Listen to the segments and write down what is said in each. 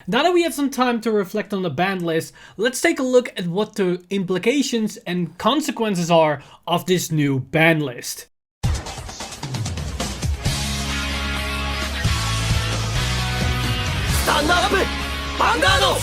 Now that we have some time to reflect on the ban list, let's take a look at what the implications and consequences are of this new ban list. Stand up! Vanguard!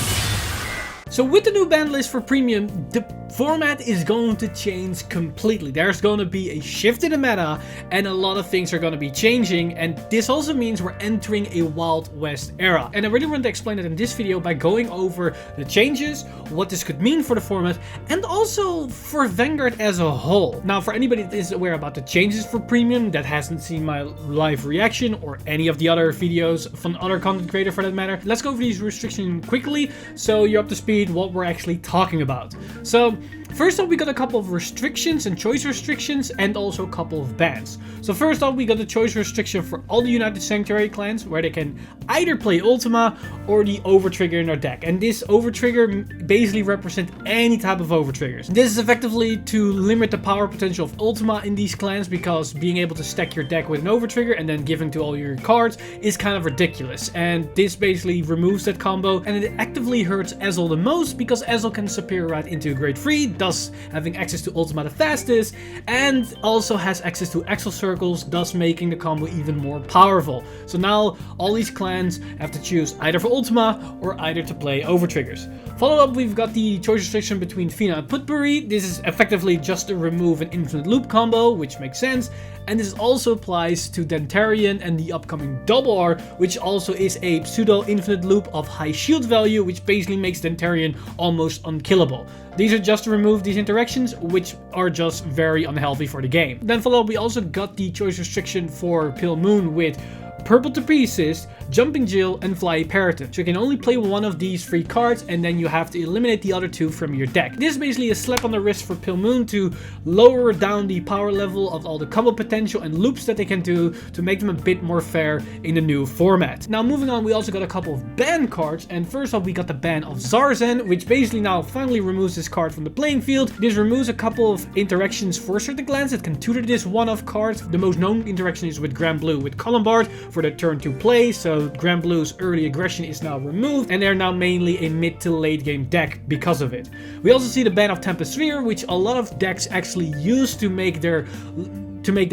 So with the new ban list for premium, the format is going to change completely. There's going to be a shift in the meta and a lot of things are going to be changing, and this also means we're entering a Wild West era. And I really want to explain it in this video by going over the changes, what this could mean for the format, and also for Vanguard as a whole. Now for anybody that is aware about the changes for premium, that hasn't seen my live reaction or any of the other videos from other content creators for that matter, let's go over these restrictions quickly so you're up to speed what we're actually talking about. So first off, we got a couple of restrictions and choice restrictions and also a couple of bans. So first off, we got the choice restriction for all the United Sanctuary clans where they can either play Ultima or the overtrigger in their deck. And this overtrigger basically represents any type of overtriggers. This is effectively to limit the power potential of Ultima in these clans, because being able to stack your deck with an overtrigger and then giving to all your cards is kind of ridiculous. And this basically removes that combo, and it actively hurts Ezel the most because Ezel can disappear right into grade 3, thus having access to Ultima the fastest, and also has access to Axel circles, thus making the combo even more powerful. So now all these clans have to choose either for Ultima or either to play overtriggers. Follow up, we've got the choice restriction between Fina and Putbury. This is effectively just to remove an infinite loop combo, which makes sense. And this also applies to Dantarian and the upcoming Double R, which also is a pseudo infinite loop of high shield value, which basically makes Dantarian almost unkillable. These are just to remove these interactions, which are just very unhealthy for the game. Then follow up, we also got the choice restriction for Pale Moon with Purple to Pieces, Jumping Jill, and Fly Periton. So you can only play one of these 3 cards and then you have to eliminate the other 2 from your deck. This is basically a slap on the wrist for Pale Moon to lower down the power level of all the combo potential and loops that they can do to make them a bit more fair in the new format. Now moving on, we also got a couple of ban cards, and first off we got the ban of Zarzan, which basically now finally removes this card from the playing field. This removes a couple of interactions for certain clans that can tutor this one-off card. The most known interaction is with Grand Blue with Columbard for the turn 2 play, so Grand Blue's early aggression is now removed and they're now mainly a mid to late game deck because of it. We also see the ban of Tempest Sphere, which a lot of decks actually use to make their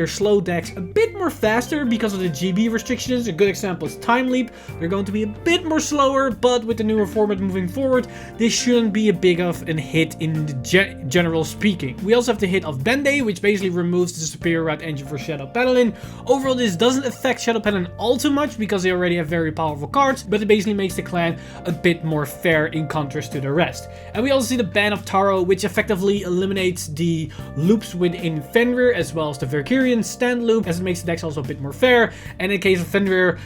slow decks a bit more faster because of the GB restrictions. A good example is Time Leap. They're going to be a bit more slower, but with the newer format moving forward, this shouldn't be a big of a hit in the general speaking. We also have the hit of Bende, which basically removes the superior route engine for Shadow Paladin. Overall, this doesn't affect Shadow Paladin all too much because they already have very powerful cards, but it basically makes the clan a bit more fair in contrast to the rest. And we also see the ban of Taro, which effectively eliminates the loops within Fenrir as well as the Valkyrian stand loop, as it makes the decks also a bit more fair. And in the case of Fenrir,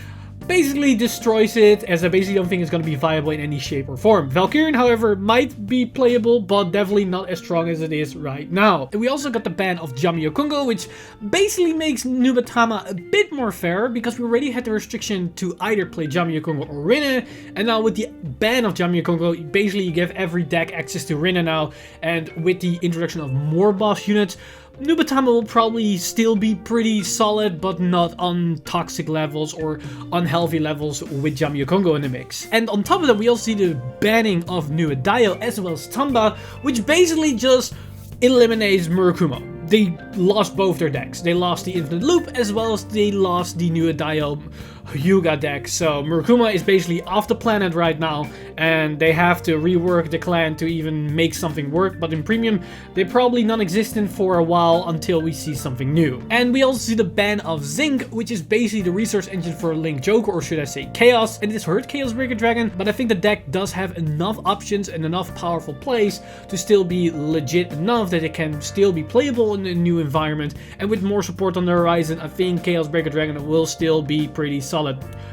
basically destroys it, as I basically don't think it's going to be viable in any shape or form. Valkyrian, however, might be playable, but definitely not as strong as it is right now. And we also got the ban of Jamio Kongo, which basically makes Nubatama a bit more fair, because we already had the restriction to either play Jamio Kongo or Rinne, and now with the ban of Jamio Kongo, basically you give every deck access to Rinne now, and with the introduction of more boss units, Nubatama will probably still be pretty solid, but not on toxic levels or unhealthy levels with Jamio Kongo in the mix. And on top of that, we also see the banning of Nuedaio as well as Tamba, which basically just eliminates Murakumo. They lost both their decks. They lost the Infinite Loop as well as they lost the Nuedaio Hyuga deck. So Murakumo is basically off the planet right now, and they have to rework the clan to even make something work. But in premium, they're probably non-existent for a while until we see something new. And we also see the ban of Zinc, which is basically the resource engine for Link Joker, or should I say Chaos. And this hurt Chaos Breaker Dragon, but I think the deck does have enough options and enough powerful plays to still be legit enough that it can still be playable in a new environment. And with more support on the horizon, I think Chaos Breaker Dragon will still be pretty solid.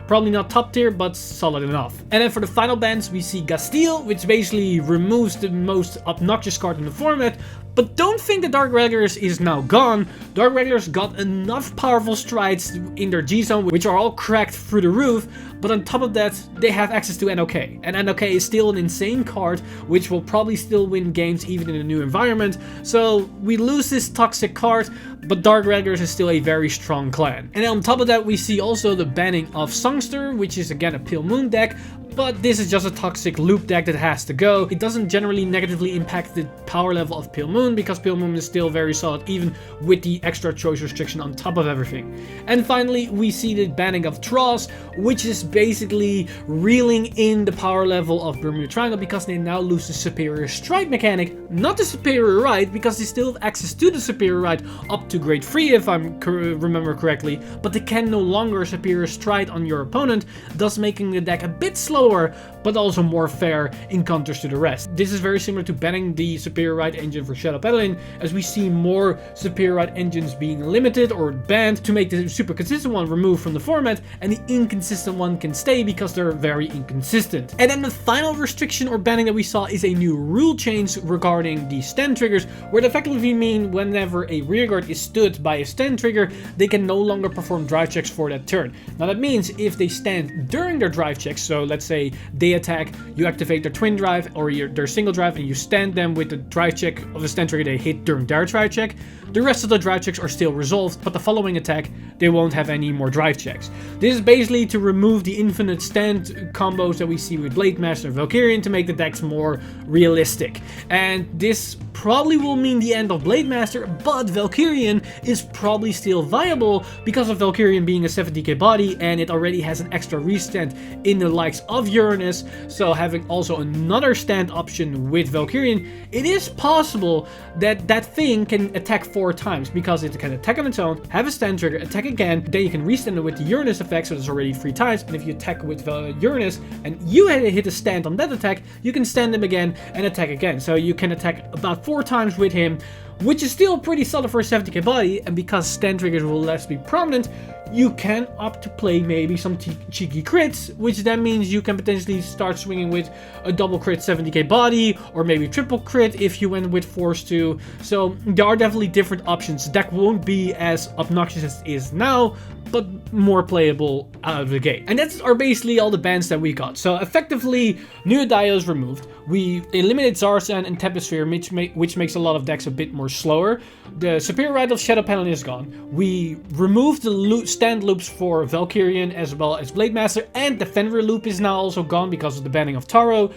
Probably not top tier, but solid enough. And then for the final bans, we see Gastille, which basically removes the most obnoxious card in the format. But don't think the Dark Regulars is now gone. Dark Regulars got enough powerful strides in their G-Zone, which are all cracked through the roof. But on top of that, they have access to NOK. And NOK is still an insane card, which will probably still win games even in a new environment. So we lose this toxic card, but Dark Regulars is still a very strong clan. And on top of that, we see also the banning of Songster, which is again a Pale Moon deck. but this is just a toxic loop deck that has to go. It doesn't generally negatively impact the power level of Pale Moon, because Pale Moon is still very solid even with the extra choice restriction on top of everything. And finally, we see the banning of Tross, which is basically reeling in the power level of Bermuda Triangle, because they now lose the superior stride mechanic, not the superior ride, because they still have access to the superior ride up to grade 3 if I remember correctly, but they can no longer superior stride on your opponent, thus making the deck a bit slower but also more fair in contrast to the rest. This is very similar to banning the superior ride engine for Shadow Paladin, as we see more superior ride engines being limited or banned to make the super consistent one removed from the format, and the inconsistent one can stay because they're very inconsistent. And then the final restriction or banning that we saw is a new rule change regarding the stand triggers, where it effectively mean whenever a rearguard is stood by a stand trigger, they can no longer perform drive checks for that turn. Now that means if they stand during their drive checks, so let's say they attack, you activate their twin drive or their single drive, and you stand them with the drive check of the stand trigger they hit during their drive check, the rest of the drive checks are still resolved, but the following attack, they won't have any more drive checks. This is basically to remove the infinite stand combos that we see with Blade Master and Valkyrian to make the decks more realistic. And this probably will mean the end of Blade Master, but Valkyrian is probably still viable because of Valkyrian being a 70k body, and it already has an extra restand in the likes of Uranus, so having also another stand option with Valkyrian, it is possible that that thing can attack 4 times, because it can attack on its own, have a stand trigger, attack again, then you can restand it with the Uranus effect, so it's already 3 times, and if you attack with Uranus and you hit a stand on that attack, you can stand him again and attack again, so you can attack about 4 times with him, which is still pretty solid for a 70k body. And because stand triggers will less be prominent, you can opt to play maybe some cheeky crits, which then means you can potentially start swinging with a double crit 70k body, or maybe triple crit if you went with Force 2. So there are definitely different options. The deck won't be as obnoxious as it is now, but more playable out of the gate. And that's are basically all the bans that we got. So effectively, New Dio is removed. We eliminated Zarzan and Tempestosphere, which makes a lot of decks a bit more slower. The superior ride of Shadow Paladin is gone. We removed the stand loops for Valkyrian as well as Blade Master, and the Fenrir loop is now also gone because of the banning of Taro.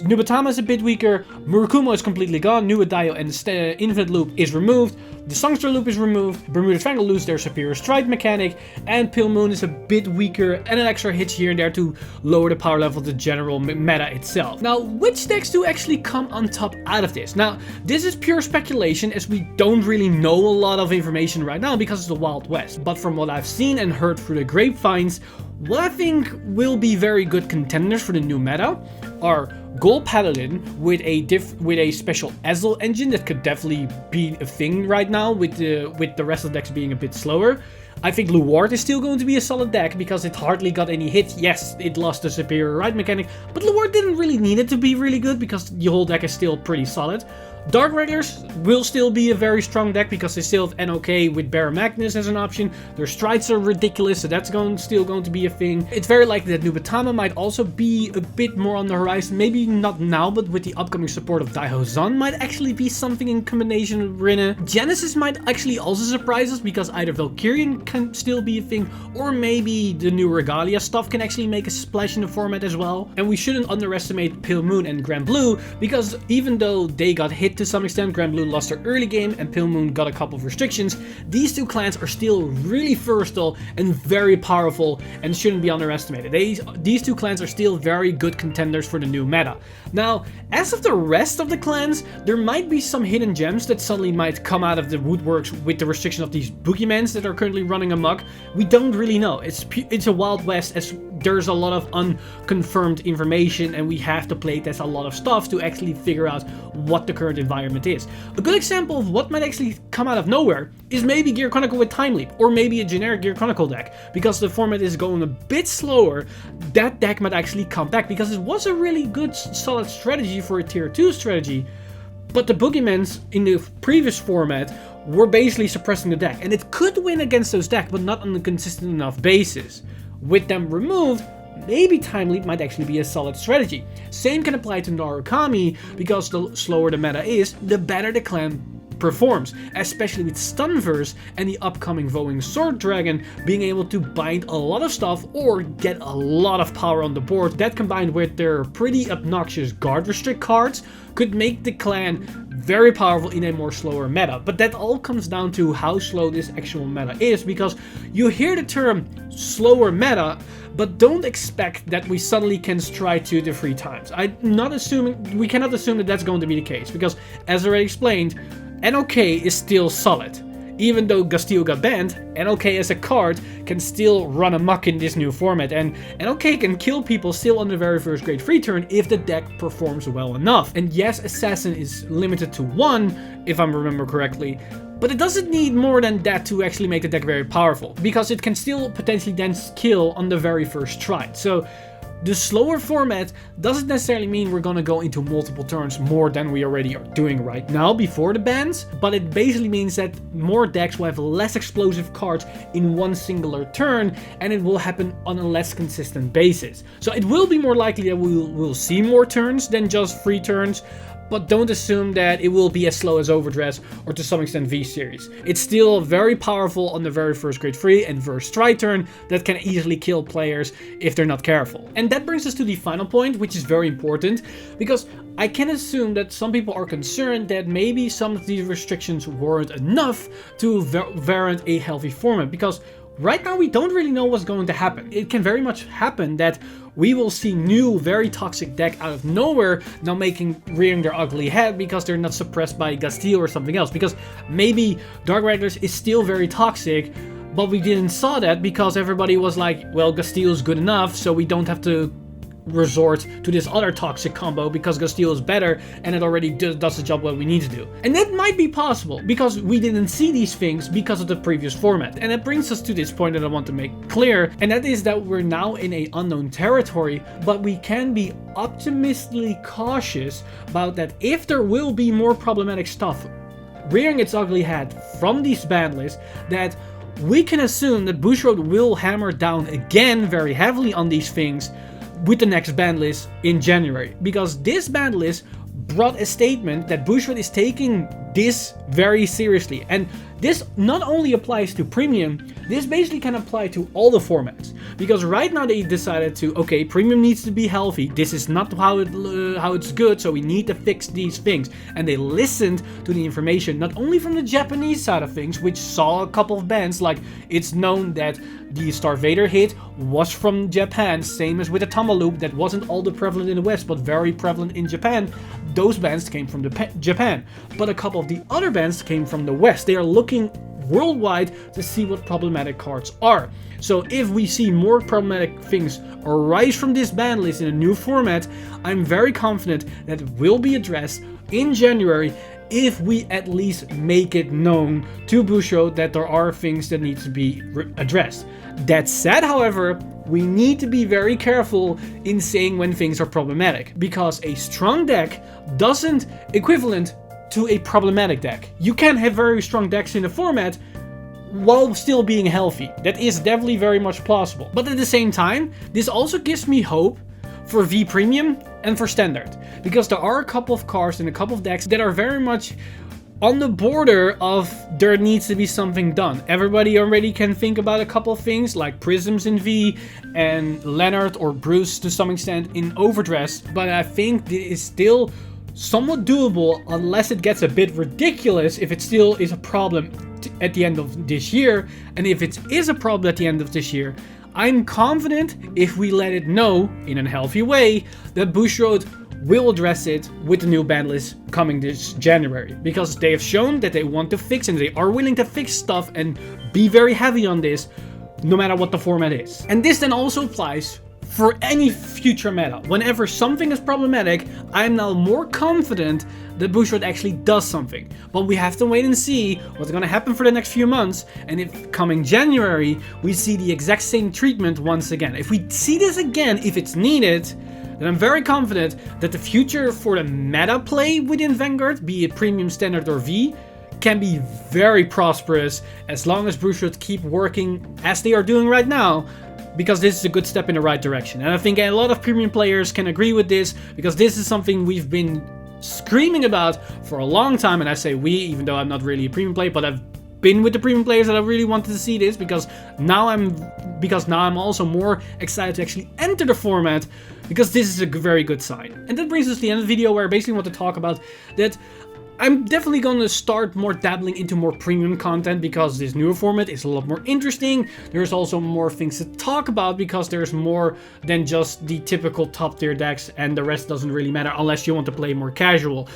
Nubatama is a bit weaker, Murakumo is completely gone, New Dio and the Infinite Loop is removed, the Songster Loop is removed, Bermuda Triangle lose their superior stride mechanic, and Pale Moon is a bit weaker and an extra hitch here and there to lower the power level of the general meta itself. Now, which decks do actually come on top out of this? Now, this is pure speculation, as we don't really know a lot of information right now because it's the Wild West, but from what I've seen and heard through the grapevines, what I think will be very good contenders for the new meta are Gold Paladin with a special Ezel engine that could definitely be a thing right now with the rest of the decks being a bit slower. I think Luward is still going to be a solid deck because it hardly got any hits. Yes, it lost the superior ride mechanic, but Luward didn't really need it to be really good because the whole deck is still pretty solid. Dark Regulars will still be a very strong deck because they still have NOK with Bear Magnus as an option. Their strides are ridiculous, so that's still going to be a thing. It's very likely that Nubatama might also be a bit more on the horizon. Maybe not now, but with the upcoming support of Daihozan might actually be something in combination with Rinne. Genesis might actually also surprise us because either Valkyrian can still be a thing, or maybe the new Regalia stuff can actually make a splash in the format as well. And we shouldn't underestimate Pale Moon and Grand Blue, because even though they got hit to some extent, Grand Blue lost their early game and Pale Moon got a couple of restrictions, these two clans are still really versatile and very powerful and shouldn't be underestimated. These two clans are still very good contenders for the new meta. Now, as of the rest of the clans, there might be some hidden gems that suddenly might come out of the woodworks with the restriction of these boogeymans that are currently running amok. We don't really know. It's a Wild West, as there's a lot of unconfirmed information and we have to playtest a lot of stuff to actually figure out what the current environment is. A good example of what might actually come out of nowhere is maybe Gear Chronicle with Time Leap, or maybe a generic Gear Chronicle deck. Because the format is going a bit slower, that deck might actually come back because it was a really good solid strategy for a tier 2 strategy, but the boogeymans in the previous format were basically suppressing the deck, and it could win against those decks, but not on a consistent enough basis. With them removed, maybe Time Leap might actually be a solid strategy. Same can apply to Narukami, because the slower the meta is, the better the clan performs, especially with Stunverse and the upcoming Vowing Sword Dragon being able to bind a lot of stuff or get a lot of power on the board. That combined with their pretty obnoxious guard restrict cards could make the clan very powerful in a more slower meta. But that all comes down to how slow this actual meta is, because you hear the term slower meta, but don't expect that we suddenly can stride 2 to 3 times. We cannot assume that that's going to be the case, because as already explained, NOK is still solid. Even though Gastille got banned, NOK as a card can still run amok in this new format, and NOK can kill people still on the very first grade free turn if the deck performs well enough. And yes, Assassin is limited to 1, if I remember correctly, but it doesn't need more than that to actually make the deck very powerful, because it can still potentially then kill on the very first try. So the slower format doesn't necessarily mean we're gonna go into multiple turns more than we already are doing right now before the bans, but it basically means that more decks will have less explosive cards in one singular turn, and it will happen on a less consistent basis. So it will be more likely that we'll see more turns than just 3 turns, but don't assume that it will be as slow as Overdress or to some extent V-Series. It's still very powerful on the very first grade 3 and first try turn that can easily kill players if they're not careful. And that brings us to the final point, which is very important, because I can assume that some people are concerned that maybe some of these restrictions weren't enough to warrant a healthy format, because right now we don't really know what's going to happen. It can very much happen that we will see new, very toxic deck out of nowhere now rearing their ugly head because they're not suppressed by Gastille or something else. Because maybe Dark Regulars is still very toxic, but we didn't saw that because everybody was like, well, Gastille is good enough, so we don't have to resort to this other toxic combo because Gastille is better and it already does the job what we need to do. And that might be possible because we didn't see these things because of the previous format. And that brings us to this point that I want to make clear, and that is that we're now in a unknown territory, but we can be optimistically cautious about that if there will be more problematic stuff rearing its ugly head from these ban lists, that we can assume that Bushiroad will hammer down again very heavily on these things with the next ban list in January, because this ban list brought a statement that Bushiroad is taking this very seriously. And this not only applies to Premium, this basically can apply to all the formats, because right now they decided to, okay, Premium needs to be healthy, this is not how it's good, so we need to fix these things. And they listened to the information not only from the Japanese side of things, which saw a couple of bans, like it's known that the Starvader hit was from Japan, same as with the Tamaloop, that wasn't all that prevalent in the West but very prevalent in Japan. Those bans came from Japan, but a couple of the other bans came from the West. They are looking worldwide to see what problematic cards are. So if we see more problematic things arise from this ban list in a new format, I'm very confident that it will be addressed in January if we at least make it known to Bushiroad that there are things that need to be addressed. That said, however, we need to be very careful in saying when things are problematic, because a strong deck doesn't equivalent to a problematic deck. You can have very strong decks in the format while still being healthy. That is definitely very much plausible. But at the same time, this also gives me hope for V Premium and for Standard, because there are a couple of cards and a couple of decks that are very much on the border of there needs to be something done. Everybody already can think about a couple of things like Prisms in V and Leonard or Bruce to some extent in Overdress, but I think it is still somewhat doable unless it gets a bit ridiculous if it still is a problem at the end of this year. And if it is a problem at the end of this year, I'm confident if we let it know in a healthy way that Bushiroad will address it with the new ban list coming this January, because they have shown that they want to fix and they are willing to fix stuff and be very heavy on this no matter what the format is. And this then also applies for any future meta. Whenever something is problematic, I'm now more confident that Bushiroad actually does something. But we have to wait and see what's going to happen for the next few months, and if coming January we see the exact same treatment once again. If we see this again, if it's needed, then I'm very confident that the future for the meta play within Vanguard, be it Premium, Standard or V, can be very prosperous as long as Bushiroad keep working as they are doing right now, because this is a good step in the right direction. And I think a lot of Premium players can agree with this, because this is something we've been screaming about for a long time, and I say we, even though I'm not really a premium player, but I've been with the premium players that I really wanted to see this, because now I'm also more excited to actually enter the format, because this is a very good sign. And that brings us to the end of the video, where I basically want to talk about that I'm definitely going to start more dabbling into more premium content, because this newer format is a lot more interesting. There's also more things to talk about, because there's more than just the typical top tier decks, and the rest doesn't really matter unless you want to play more casual.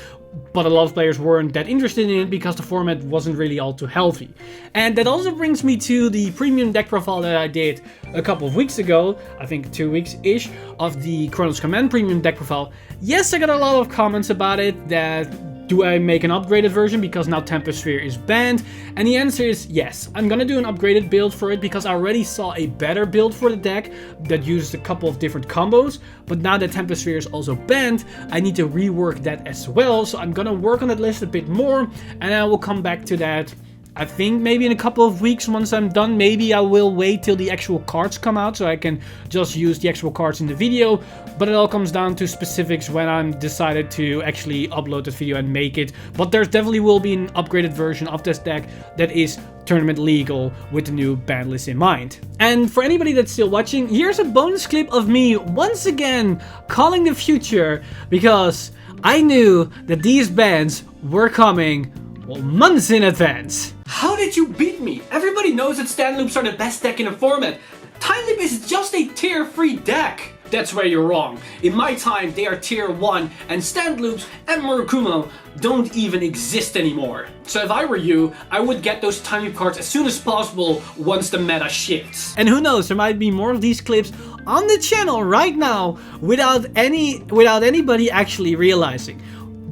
But a lot of players weren't that interested in it because the format wasn't really all too healthy. And that also brings me to the premium deck profile that I did a couple of weeks ago, I think 2 weeks-ish, of the Chronos Command premium deck profile. Yes, I got a lot of comments about it, that do I make an upgraded version because now Tempest Sphere is banned? And the answer is yes. I'm gonna do an upgraded build for it, because I already saw a better build for the deck that used a couple of different combos. But now that Tempest Sphere is also banned, I need to rework that as well. So I'm gonna work on that list a bit more, and I will come back to that, I think maybe in a couple of weeks once I'm done. Maybe I will wait till the actual cards come out so I can just use the actual cards in the video. But it all comes down to specifics when I'm decided to actually upload this video and make it. But there definitely will be an upgraded version of this deck that is tournament legal with the new ban list in mind. And for anybody that's still watching, here's a bonus clip of me once again calling the future, because I knew that these bans were coming, well, months in advance. How did you beat me? Everybody knows that stand loops are the best deck in the format. Time Loop is just a tier 3 deck. That's where you're wrong. In my time, they are tier 1, and stand loops and Murakumo don't even exist anymore. So if I were you, I would get those time loop cards as soon as possible once the meta shifts. And who knows, there might be more of these clips on the channel right now without anybody actually realizing.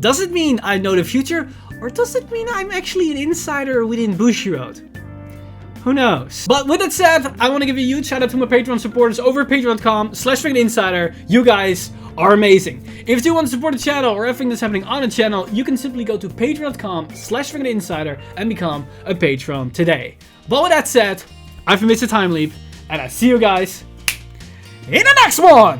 Does it mean I know the future? Or does it mean I'm actually an insider within Bushiroad? Who knows? But with that said, I want to give a huge shout out to my Patreon supporters over at patreon.com/insider. You guys are amazing. If you want to support the channel or everything that's happening on the channel, you can simply go to patreon.com/insider and become a patron today. But with that said, I've been Mr. Time Leap, and I see you guys in the next one!